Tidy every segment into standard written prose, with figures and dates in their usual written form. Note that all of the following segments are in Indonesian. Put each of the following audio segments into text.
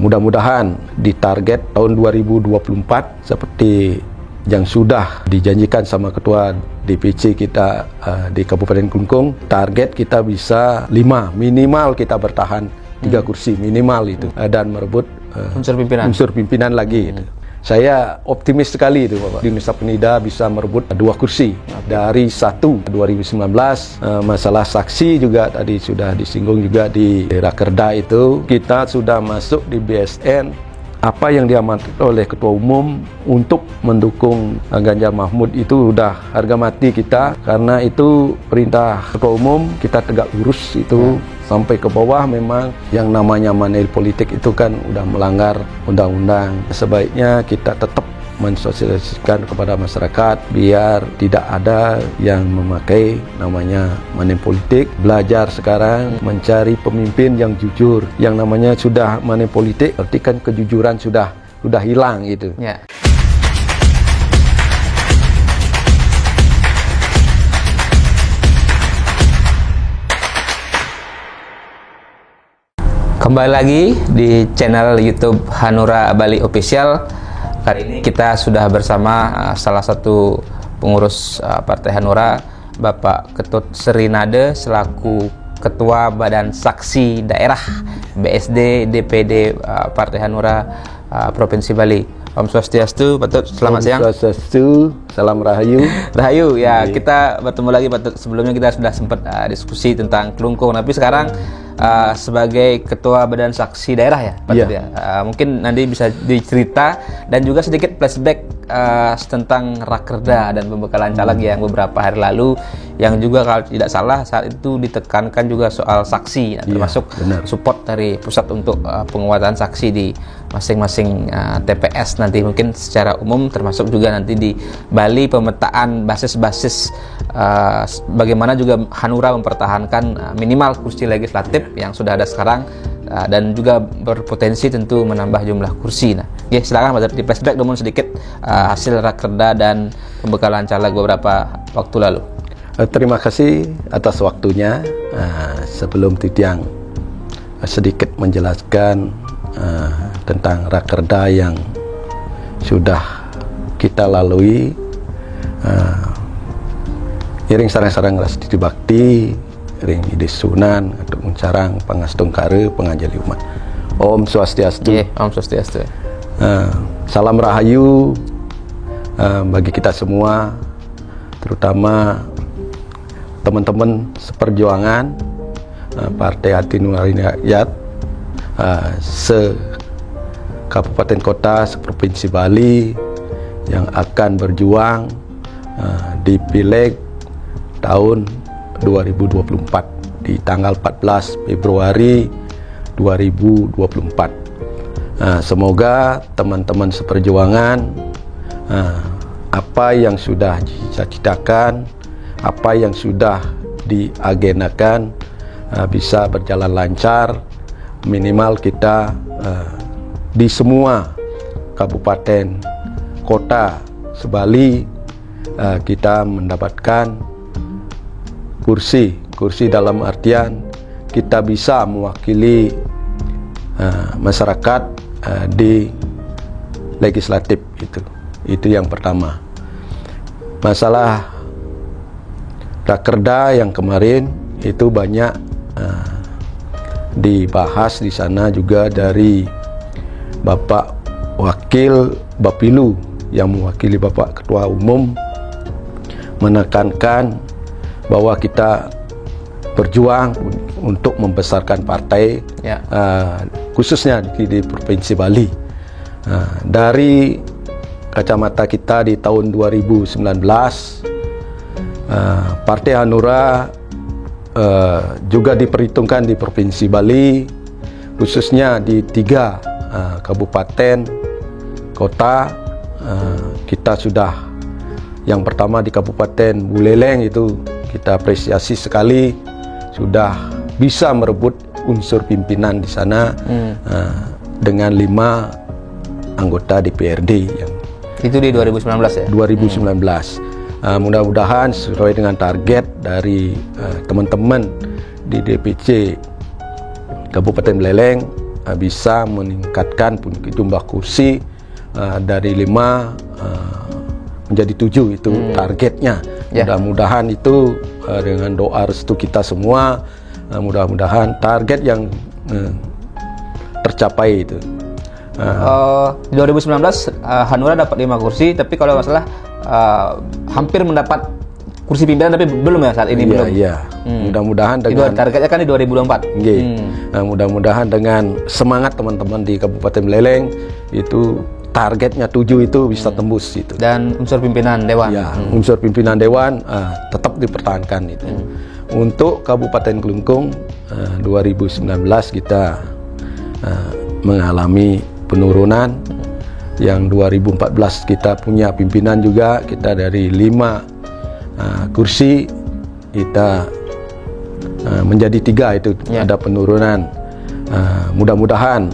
Mudah-mudahan di target tahun 2024 seperti yang sudah dijanjikan sama Ketua DPC kita di Kabupaten Klungkung, target kita bisa 5, minimal kita bertahan 3 kursi minimal itu, dan merebut unsur pimpinan lagi. Saya optimis sekali itu Bapak, di Nusa Penida bisa merebut 2 kursi dari 1 2019. Masalah saksi juga tadi sudah disinggung juga di Rakerda itu, kita sudah masuk di BSN. Apa yang diamanatkan oleh Ketua Umum untuk mendukung Ganjar Mahfud itu udah harga mati kita, karena itu perintah Ketua Umum, kita tegak lurus itu sampai ke bawah. Memang yang namanya money politik itu kan udah melanggar undang-undang. Sebaiknya kita tetap mensosialisasikan kepada masyarakat biar tidak ada yang memakai namanya money politik. Belajar sekarang mencari pemimpin yang jujur. Yang namanya sudah money politik, berarti kan kejujuran sudah hilang gitu. Ya. Kembali lagi di channel YouTube Hanura Bali Official. Kali ini kita sudah bersama salah satu pengurus Partai Hanura, Bapak Ketut Serinade selaku Ketua Badan Saksi Daerah BSD DPD Partai Hanura Provinsi Bali. Om Swastiastu, Pak Tut, selamat siang. Om Swastiastu, salam Rahayu. Rahayu, ya kita bertemu lagi Pak Tut. Sebelumnya kita sudah sempat diskusi tentang Klungkung, tapi sekarang sebagai Ketua Badan Saksi Daerah ya Pak Tut ya. Mungkin nanti bisa dicerita dan juga sedikit flashback tentang Rakerda dan pembekalan caleg yang beberapa hari lalu, yang juga kalau tidak salah saat itu ditekankan juga soal saksi, termasuk support dari pusat untuk penguatan saksi di masing-masing TPS nanti, mungkin secara umum, termasuk juga nanti di Bali pemetaan basis-basis bagaimana juga Hanura mempertahankan minimal kursi legislatif yang sudah ada sekarang, dan juga berpotensi tentu menambah jumlah kursi. Nah, ya silakan Pak, di flashback namun sedikit hasil Rakerda dan pembekalan caleg beberapa waktu lalu. Terima kasih atas waktunya. Sebelum Titiang sedikit menjelaskan tentang Rakerda yang sudah kita lalui, iring sarang-sarang Rasti Bakti, ring ide Sunan, atau Uncarang, Pangastung Kare, Pengajali Umat. Om Swastiastu. Om Swastiastu. Salam Rahayu bagi kita semua, terutama teman-teman seperjuangan Partai Hati Nurani Rakyat se-kabupaten kota, se-provinsi Bali yang akan berjuang di Pileg tahun 2024 di tanggal 14 Februari 2024. Semoga teman-teman seperjuangan apa yang sudah dicita-citakan, apa yang sudah diagendakan bisa berjalan lancar. Minimal kita di semua kabupaten kota se-Bali kita mendapatkan kursi dalam artian kita bisa mewakili masyarakat di legislatif. Itu yang pertama. Masalah Rakerda yang kemarin itu banyak dibahas di sana juga dari Bapak Wakil Bapilu yang mewakili Bapak Ketua Umum, menekankan bahwa kita berjuang untuk membesarkan partai, khususnya di Provinsi Bali. Dari kacamata kita di tahun 2019, Partai Hanura juga diperhitungkan di Provinsi Bali, khususnya di 3 kabupaten kota. Kita sudah, yang pertama di Kabupaten Buleleng itu kita apresiasi sekali, sudah bisa merebut unsur pimpinan di sana dengan 5 anggota DPRD yang itu di 2019 ya? 2019. Mudah-mudahan sesuai dengan target dari teman-teman di DPC Kabupaten Buleleng, bisa meningkatkan jumlah kursi dari 5 menjadi 7, itu targetnya. Mudah-mudahan itu dengan doa restu kita semua, mudah-mudahan target yang tercapai itu. Di 2019 Hanura dapat 5 kursi, tapi kalau nggak salah hampir mendapat kursi pimpinan, tapi belum ya saat ini. Belum. Iya. Mudah-mudahan dengan targetnya kan di 2024. Mudah-mudahan dengan semangat teman-teman di Kabupaten Buleleng itu targetnya 7 itu bisa tembus itu. Dan unsur pimpinan dewan. Ya, unsur pimpinan dewan tetap dipertahankan itu. Untuk Kabupaten Kelungkung 2019 kita mengalami penurunan. Yang 2014 kita punya pimpinan juga, kita dari 5 kursi kita menjadi 3 itu. Ada penurunan. Mudah-mudahan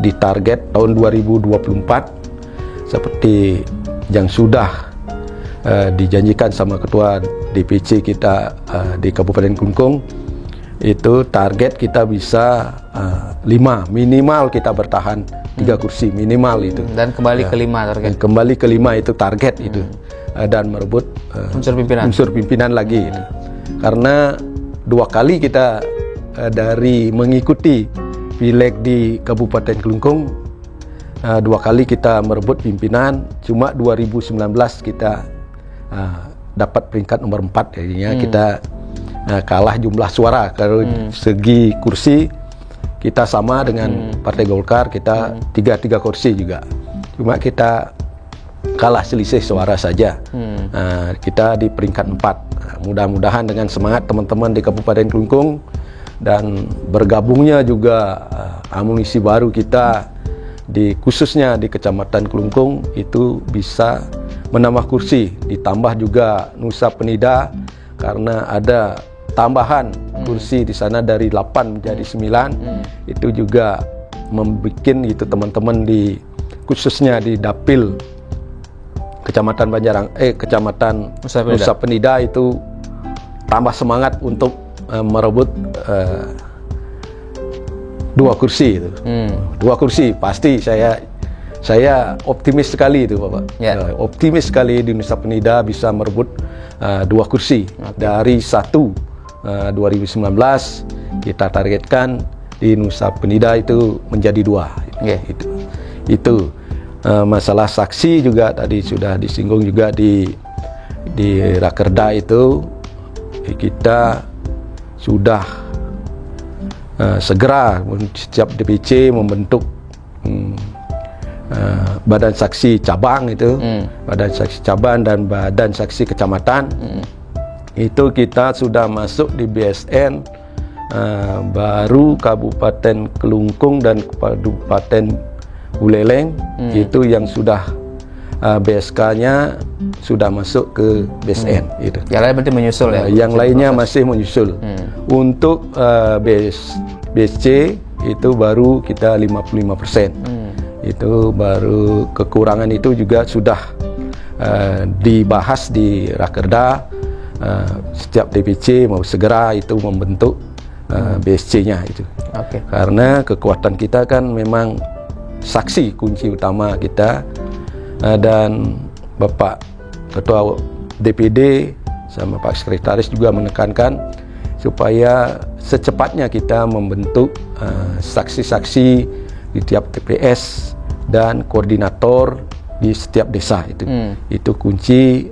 di target tahun 2024 seperti yang sudah dijanjikan sama ketua DPC kita di Kabupaten Kelungkung, itu target kita bisa 5 minimal, kita bertahan 3 kursi minimal itu. Dan kembali ke 5 target. Kembali ke 5 itu target itu. Dan merebut unsur pimpinan lagi itu. Karena 2 kali kita dari mengikuti pileg di Kabupaten Kelungkung, 2 kali kita merebut pimpinan, cuma 2019 kita dapat peringkat nomor 4, jadinya kita kalah jumlah suara. Kalau segi kursi kita sama dengan Partai Golkar, kita 3 kursi juga, cuma kita kalah selisih suara saja. Kita di peringkat 4. Mudah-mudahan dengan semangat teman-teman di Kabupaten Kelungkung dan bergabungnya juga amunisi baru kita khususnya di Kecamatan Kelungkung itu bisa menambah kursi, ditambah juga Nusa Penida karena ada tambahan kursi di sana dari 8 menjadi 9. Itu juga membuat itu teman-teman khususnya di Dapil Kecamatan Kecamatan Nusa Penida itu tambah semangat untuk merebut 2 kursi itu. 2 kursi pasti saya optimis sekali itu, Bapak. Optimis sekali di Nusa Penida bisa merebut 2 kursi. Dari 1 2019 kita targetkan di Nusa Penida itu menjadi 2. Itu masalah saksi juga tadi sudah disinggung juga di Rakerda itu, kita sudah segera setiap DPC membentuk badan saksi cabang itu, badan saksi cabang dan badan saksi kecamatan. Itu kita sudah masuk di BSN, baru Kabupaten Kelungkung dan Kabupaten Buleleng itu yang sudah BSK-nya sudah masuk ke BSN itu. Yang lain berarti menyusul ya? Yang lainnya masih menyusul. Untuk BSC itu baru kita 55%. Itu baru kekurangan itu juga sudah dibahas di Rakerda. Setiap DPC mau segera itu membentuk BSC-nya itu. Karena kekuatan kita kan memang saksi kunci utama kita, dan Bapak Ketua DPD sama Pak Sekretaris juga menekankan supaya secepatnya kita membentuk saksi-saksi di tiap TPS dan koordinator di setiap desa itu. Itu kunci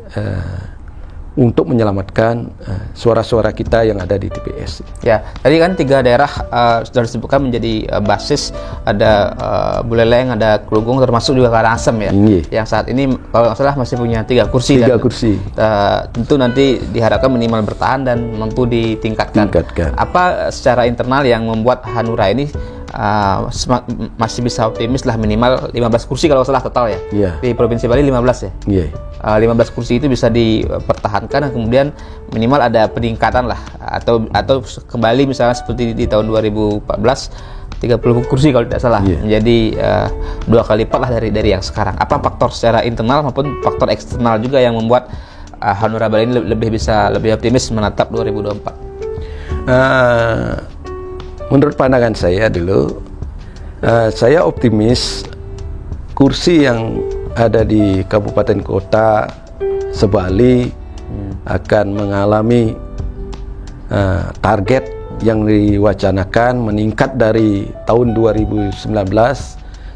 untuk menyelamatkan suara-suara kita yang ada di TPS. Ya, tadi kan 3 daerah sudah disebutkan menjadi basis, ada Buleleng, ada Kelungkung, termasuk juga Karangasem ya. Yang saat ini kalau nggak salah masih punya 3 kursi. 3 kursi. Tentu nanti diharapkan minimal bertahan dan mampu ditingkatkan. Apa secara internal yang membuat Hanura ini masih bisa optimis lah minimal 15 kursi kalau salah total ya. Di Provinsi Bali 15 ya. 15 kursi itu bisa dipertahankan dan kemudian minimal ada peningkatan lah, atau kembali misalnya seperti di tahun 2014 30 kursi kalau tidak salah, menjadi 2 kali lipat lah dari yang sekarang. Apa faktor secara internal maupun faktor eksternal juga yang membuat Hanura Bali ini lebih optimis menatap 2024? Menurut pandangan saya dulu, Saya optimis kursi yang ada di kabupaten kota Sebali akan mengalami target yang diwacanakan meningkat dari tahun 2019.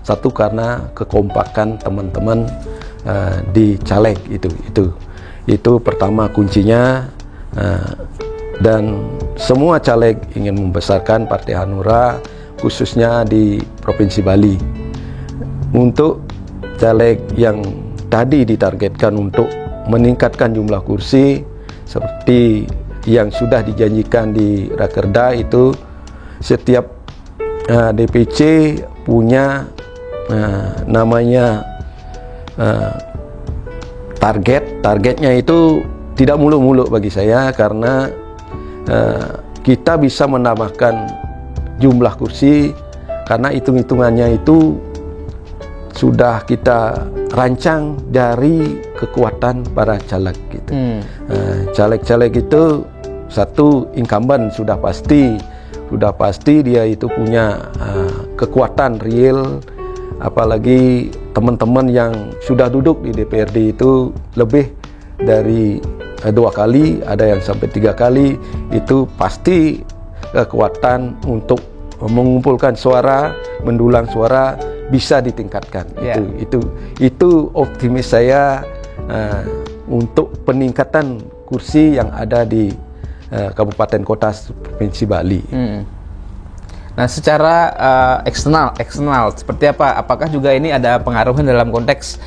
Satu, karena kekompakan teman-teman di caleg itu pertama kuncinya, dan semua caleg ingin membesarkan Partai Hanura khususnya di Provinsi Bali. Untuk caleg yang tadi ditargetkan untuk meningkatkan jumlah kursi seperti yang sudah dijanjikan di Rakerda, itu setiap DPC punya namanya targetnya itu tidak muluk-muluk bagi saya, karena kita bisa menambahkan jumlah kursi karena hitung-hitungannya itu sudah kita rancang dari kekuatan para caleg gitu. Caleg-caleg itu satu, incumbent sudah pasti dia itu punya kekuatan real, apalagi teman-teman yang sudah duduk di DPRD itu lebih dari 2 kali, ada yang sampai 3 kali, itu pasti kekuatan untuk mengumpulkan suara, mendulang suara bisa ditingkatkan. Itu optimis saya untuk peningkatan kursi yang ada di kabupaten kota Provinsi Bali. Nah, secara eksternal seperti apa? Apakah juga ini ada pengaruhnya dalam konteks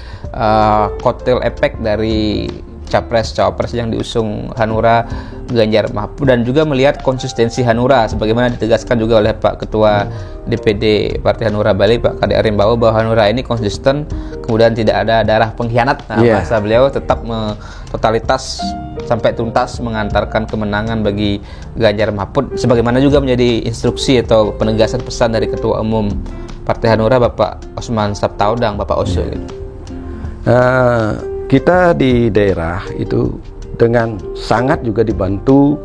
kotel efek dari capres-cawapres yang diusung Hanura Ganjar Mahfud, dan juga melihat konsistensi Hanura sebagaimana ditegaskan juga oleh Pak Ketua DPD Partai Hanura Bali, Pak Kade Arimbawo, bahwa Hanura ini konsisten, kemudian tidak ada darah pengkhianat. Bahasa beliau tetap totalitas sampai tuntas mengantarkan kemenangan bagi Ganjar Mahfud, sebagaimana juga menjadi instruksi atau penegasan pesan dari Ketua Umum Partai Hanura Bapak Osman Sabtaudang, Bapak Oso. Kita di daerah itu dengan sangat juga dibantu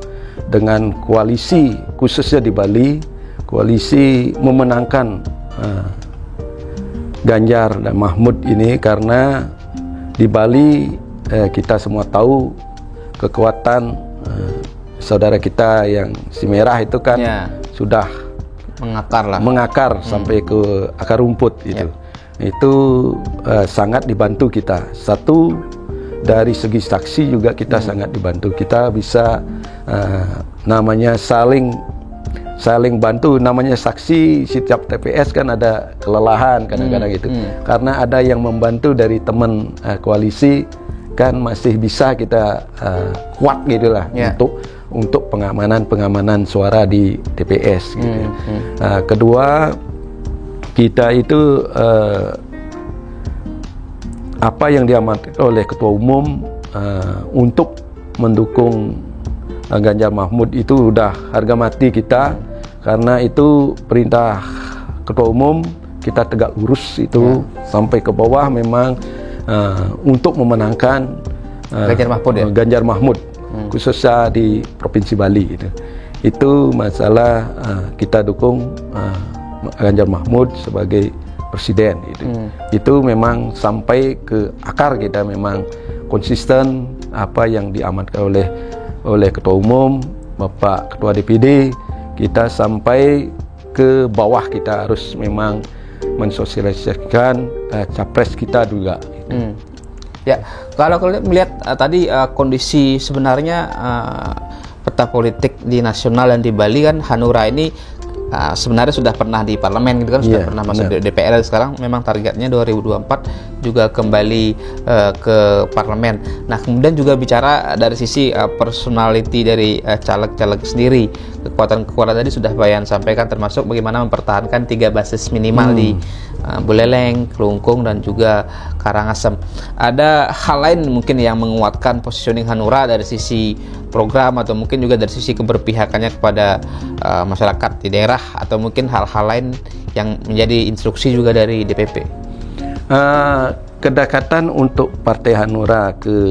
dengan koalisi, khususnya di Bali, koalisi memenangkan Ganjar dan Mahfud ini, karena di Bali kita semua tahu kekuatan saudara kita yang si Merah itu kan sudah mengakar sampai ke akar rumput itu. Itu sangat dibantu kita. Satu, dari segi saksi juga kita sangat dibantu. Kita bisa namanya saling bantu. Namanya saksi, setiap TPS kan ada kelelahan kadang-kadang gitu. Karena ada yang membantu dari teman koalisi, kan masih bisa kita kuat gitulah untuk pengamanan suara di TPS gitu. Kedua, kita itu apa yang diamanatkan oleh Ketua Umum untuk mendukung Ganjar Mahfud itu udah harga mati kita, karena itu perintah Ketua Umum, kita tegak lurus itu sampai ke bawah memang untuk memenangkan Ganjar Mahfud khususnya di Provinsi Bali gitu. Itu masalah kita dukung Ganjar Mahfud sebagai presiden itu memang sampai ke akar, kita memang konsisten apa yang diamankan oleh Ketua Umum, Bapak Ketua DPD, kita sampai ke bawah, kita harus memang mensosialisasikan capres kita juga. Ya, kalau melihat tadi kondisi sebenarnya peta politik di nasional dan di Bali kan, Hanura ini sebenarnya sudah pernah di parlemen gitu kan, sudah pernah masuk di DPR, sekarang memang targetnya 2024 juga kembali ke parlemen. Nah, kemudian juga bicara dari sisi personality dari caleg-caleg sendiri, kekuatan tadi sudah Bayan sampaikan, termasuk bagaimana mempertahankan 3 basis minimal di Buleleng, Klungkung, dan juga Karangasem. Ada hal lain mungkin yang menguatkan positioning Hanura dari sisi program, atau mungkin juga dari sisi keberpihakannya kepada masyarakat di daerah, atau mungkin hal-hal lain yang menjadi instruksi juga dari DPP? Kedekatan untuk Partai Hanura ke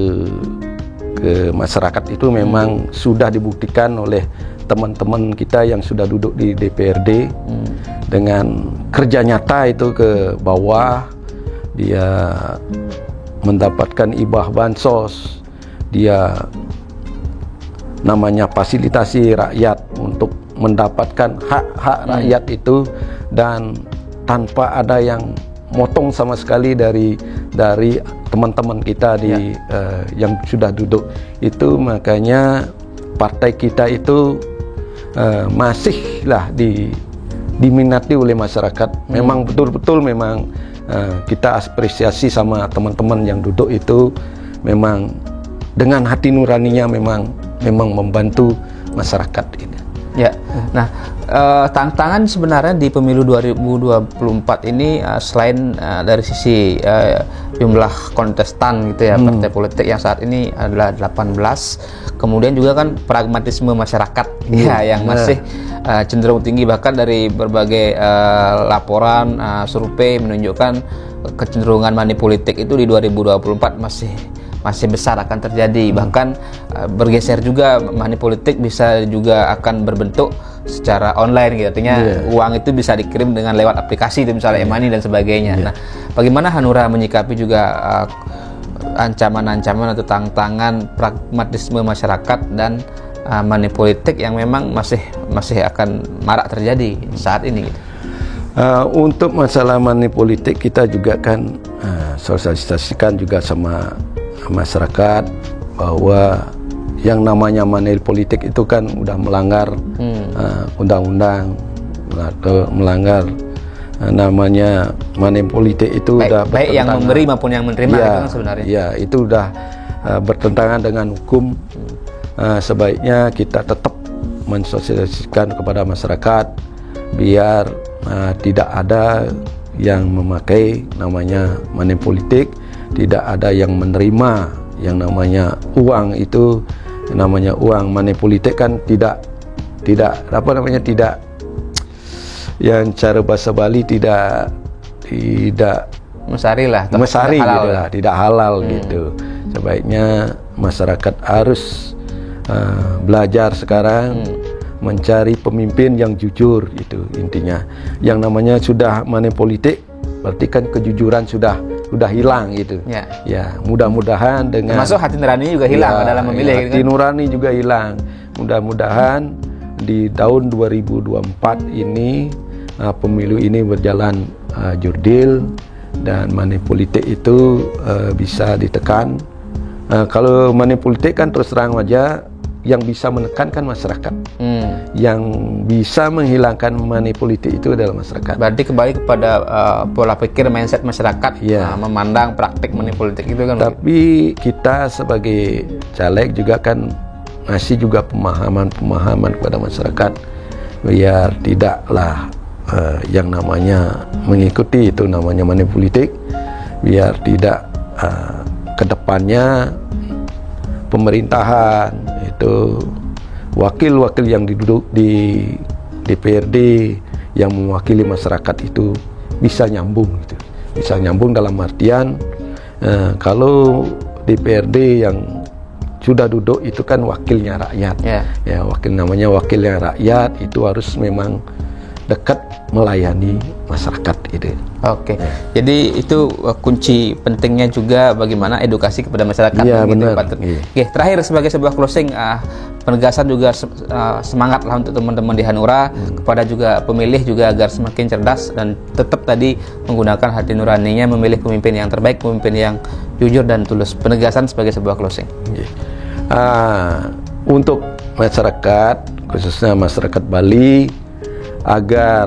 masyarakat itu memang sudah dibuktikan oleh teman-teman kita yang sudah duduk di DPRD dengan kerja nyata itu ke bawah, dia mendapatkan hibah bansos, dia namanya fasilitasi rakyat untuk mendapatkan hak-hak rakyat itu, dan tanpa ada yang motong sama sekali dari teman-teman kita di yang sudah duduk itu. Makanya partai kita itu masihlah diminati oleh masyarakat. Memang betul-betul memang kita apresiasi sama teman-teman yang duduk itu, memang dengan hati nuraninya memang membantu masyarakat ini. Ya, nah tantangan sebenarnya di pemilu 2024 ini selain dari sisi jumlah kontestan gitu ya, partai politik yang saat ini adalah 18, kemudian juga kan pragmatisme masyarakat ya yang masih cenderung tinggi, bahkan dari berbagai laporan survei menunjukkan kecenderungan money politik itu di 2024 masih besar akan terjadi. Bahkan bergeser juga, money politik bisa juga akan berbentuk secara online gitu. Artinya uang itu bisa dikirim dengan lewat aplikasi itu, misalnya e-money dan sebagainya. Nah, bagaimana Hanura menyikapi juga ancaman-ancaman atau tantangan pragmatisme masyarakat dan money politik yang memang masih akan marak terjadi saat ini gitu? Untuk masalah money politik kita juga kan sosialisasikan juga sama masyarakat bahwa yang namanya money politik itu kan udah melanggar undang-undang atau melanggar namanya money politik itu baik yang memberi maupun yang menerima ya, kan sebenarnya. Ya, itu udah bertentangan dengan hukum. Sebaiknya kita tetap mensosialisasikan kepada masyarakat biar tidak ada yang memakai namanya money politik, tidak ada yang menerima yang namanya uang itu. Namanya uang money politik kan tidak apa namanya, tidak, yang cara bahasa Bali tidak mesari lah, gitu lah, tidak halal gitu. Sebaiknya masyarakat harus belajar sekarang mencari pemimpin yang jujur, itu intinya. Yang namanya sudah money politik berarti kan kejujuran sudah hilang gitu. Ya, mudah-mudahan dengan termasuk hati nurani juga hilang dalam memilih. Hati nurani juga hilang. Mudah-mudahan di tahun 2024 ini pemilu ini berjalan jurdil dan money politik itu bisa ditekan. Kalau money politik kan terus terang aja yang bisa menekankan masyarakat. Yang bisa menghilangkan money politik itu adalah masyarakat. Berarti kembali kepada pola pikir, mindset masyarakat memandang praktik money politik itu kan. Tapi kita sebagai caleg juga kan ngasih juga pemahaman kepada masyarakat biar tidaklah yang namanya mengikuti itu namanya money politik, biar tidak kedepannya pemerintahan itu wakil-wakil yang duduk di DPRD yang mewakili masyarakat itu bisa nyambung gitu. Bisa nyambung dalam artian kalau DPRD yang sudah duduk itu kan wakilnya rakyat. Ya, namanya wakilnya rakyat itu harus memang dekat melayani masyarakat itu. Oke. Jadi itu kunci pentingnya juga bagaimana edukasi kepada masyarakat. Iya, benar. Oke, terakhir sebagai sebuah closing, penegasan juga semangat lah untuk teman-teman di Hanura kepada juga pemilih juga agar semakin cerdas dan tetap tadi menggunakan hati nuraninya memilih pemimpin yang terbaik, pemimpin yang jujur dan tulus. Penegasan sebagai sebuah closing. Untuk masyarakat, khususnya masyarakat Bali, agar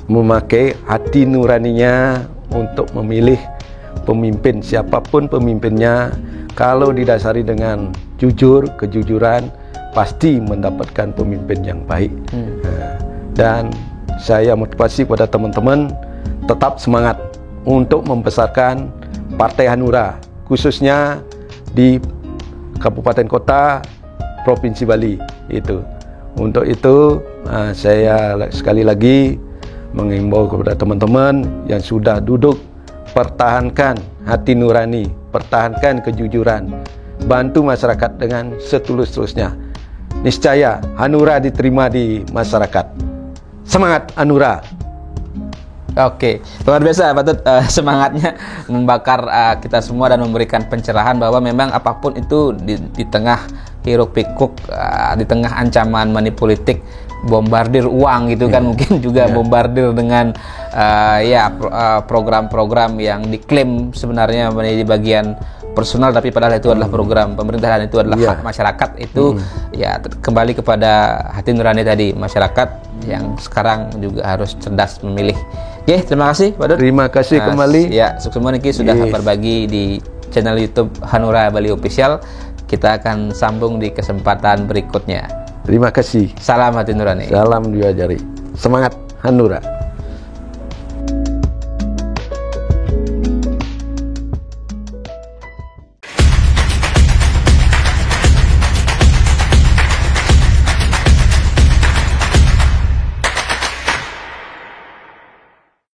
memakai hati nuraninya untuk memilih pemimpin, siapapun pemimpinnya, kalau didasari dengan jujur, kejujuran, pasti mendapatkan pemimpin yang baik. Dan saya motivasi pada teman-teman tetap semangat untuk membesarkan Partai Hanura, khususnya di Kabupaten Kota Provinsi Bali itu. Untuk itu saya sekali lagi mengimbau kepada teman-teman yang sudah duduk, pertahankan hati nurani, pertahankan kejujuran, bantu masyarakat dengan setulus-tulusnya. niscaya Hanura diterima di masyarakat. Semangat Hanura! Oke, luar biasa Patut, semangatnya membakar kita semua dan memberikan pencerahan bahwa memang apapun itu di tengah hiruk pikuk, di tengah ancaman money politik, bombardir uang gitu kan, mungkin juga bombardir dengan program-program yang diklaim sebenarnya menjadi bagian personal, tapi padahal itu adalah program pemerintah dan itu adalah hak masyarakat. Itu ya kembali kepada hati nurani tadi masyarakat yang sekarang juga harus cerdas memilih. Oke, terima kasih Pak Dut. Terima kasih kembali. Ya, sukses Niki sudah berbagi di channel YouTube Hanura Bali Official. Kita akan sambung di kesempatan berikutnya. Terima kasih. Salam hati nurani. Salam dua jari. Semangat Hanura.